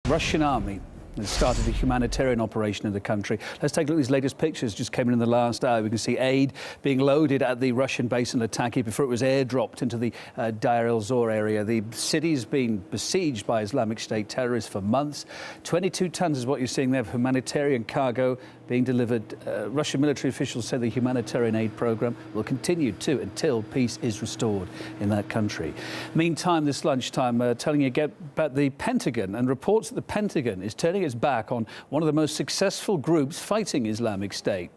Russian army has started a humanitarian operation in the country. Let's take a look at these latest pictures just came in the last hour. We can see aid being loaded at the Russian base in Latakia before it was airdropped into the Deir el-Zor area. The city's been besieged by Islamic State terrorists for months. 22 tons is what you're seeing there of humanitarian cargo being delivered. Russian military officials say the humanitarian aid program will continue until peace is restored in that country. Meantime, this lunchtime, telling you again about the Pentagon and reports that the Pentagon is turning its back on one of the most successful groups fighting Islamic State.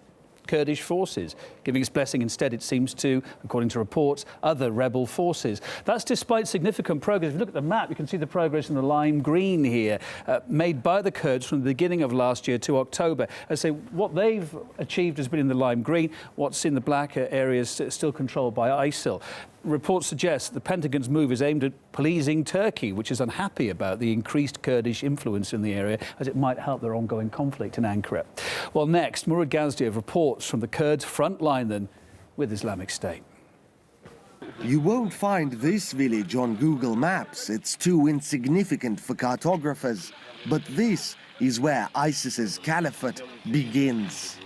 Kurdish forces, giving its blessing instead, it seems, to, according to reports, other rebel forces. That's despite significant progress. If you look at the map, you can see the progress in the lime green here, made by the Kurds from the beginning of last year to October. I say what they've achieved has been in the lime green. What's in the black areas still controlled by ISIL. Reports suggest the Pentagon's move is aimed at pleasing Turkey, which is unhappy about the increased Kurdish influence in the area, as it might help their ongoing conflict in Ankara. Well, next, Murad Gazdiev reports from the Kurds' front line then with Islamic State. You won't find this village on Google Maps. It's too insignificant for cartographers. But this is where ISIS's caliphate begins.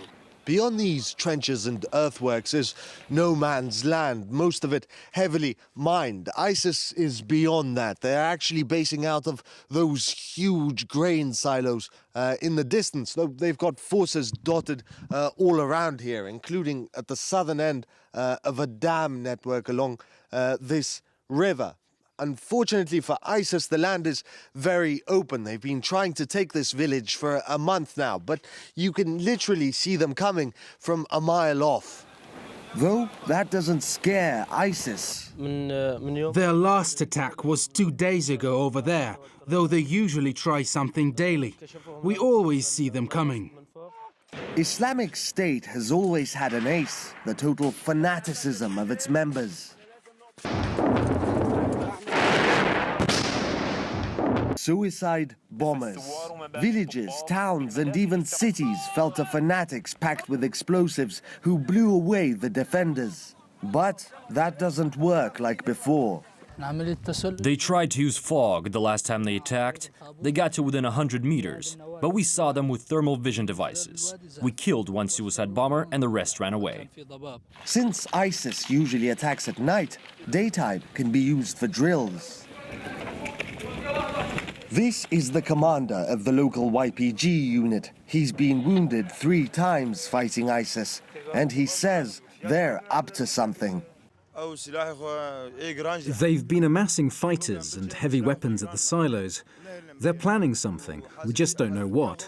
Beyond these trenches and earthworks is no man's land, most of it heavily mined. ISIS is beyond that. They're actually basing out of those huge grain silos in the distance. They've got forces dotted all around here, including at the southern end of a dam network along this river. Unfortunately for ISIS, the land is very open. They've been trying to take this village for a month now, but you can literally see them coming from a mile off. Though that doesn't scare ISIS. Their last attack was 2 days ago over there, though they usually try something daily. We always see them coming. Islamic State has always had an ace, the total fanaticism of its members. Suicide bombers. Villages, towns, and even cities felt the fanatics packed with explosives who blew away the defenders. But that doesn't work like before. They tried to use fog the last time they attacked. They got to within 100 meters, but we saw them with thermal vision devices. We killed one suicide bomber and the rest ran away. Since ISIS usually attacks at night, daytime can be used for drills. This is the commander of the local YPG unit. He's been wounded 3 times fighting ISIS, and he says they're up to something. They've been amassing fighters and heavy weapons at the silos. They're planning something. We just don't know what.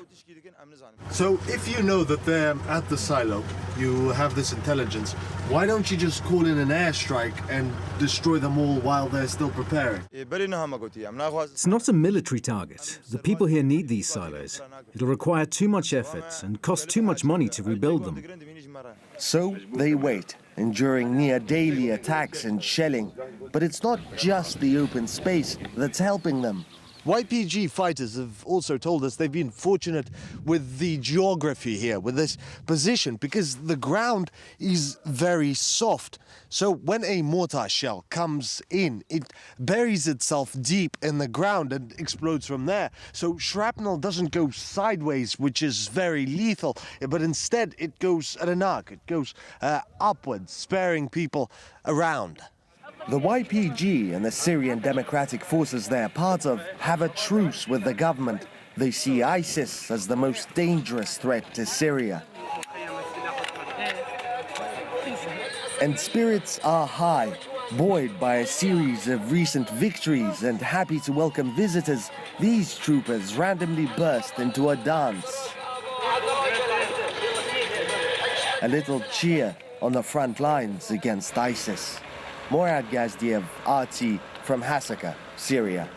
So if you know that they're at the silo, you have this intelligence, why don't you just call in an airstrike and destroy them all while they're still preparing? It's not a military target. The people here need these silos. It'll require too much effort and cost too much money to rebuild them. So they wait, enduring near-daily attacks and shelling. But it's not just the open space that's helping them. YPG fighters have also told us they've been fortunate with the geography here, with this position, because the ground is very soft. So when a mortar shell comes in, it buries itself deep in the ground and explodes from there. So shrapnel doesn't go sideways, which is very lethal, but instead it goes at an arc. It goes upwards, sparing people around. The YPG and the Syrian Democratic Forces they're part of have a truce with the government. They see ISIS as the most dangerous threat to Syria. And spirits are high, buoyed by a series of recent victories and happy to welcome visitors. These troopers randomly burst into a dance. A little cheer on the front lines against ISIS. Murad Gazdiev, RT, from Hasaka, Syria.